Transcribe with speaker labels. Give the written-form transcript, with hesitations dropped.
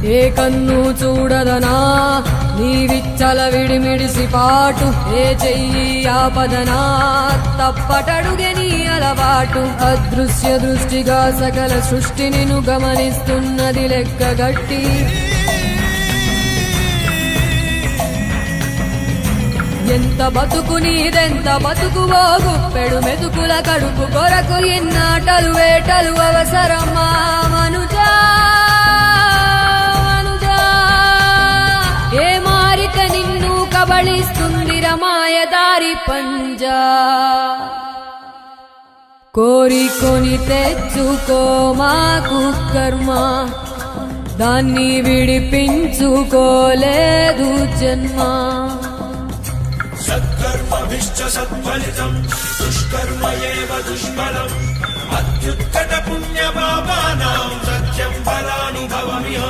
Speaker 1: ఏ కన్ను చూడదనా నీ విచ్చల విడిమిడిసి పాటు, ఏ చెయ్యి ఆపదనా తప్పటడుగే నీ అలవాటు. అదృశ్య దృష్టిగా సకల సృష్టిని ను గమనిస్తున్నది లెక్కగట్టి, ఎంత బతుకు నీదెంత బతుకువో గుప్పెడు మెతుకుల కడుపు కొరకు ఎన్నాటలు వేటలు అవసరమా మనుజా మనుజా. ఏ మారిక నిన్ను కబళిస్తుంది రమాయదారి పంజా. కోరికొని తెచ్చుకో మాకు కర్మ, దాన్ని విడిపించుకోలేదు జన్మ.
Speaker 2: సత్కర్మభిశ్చ సత్ఫలితం దుష్కర్మ ఏవ దుష్ఫలం. అత్యుత్కట పుణ్యపాపానాం సత్యం ఫలానుభవమిహ.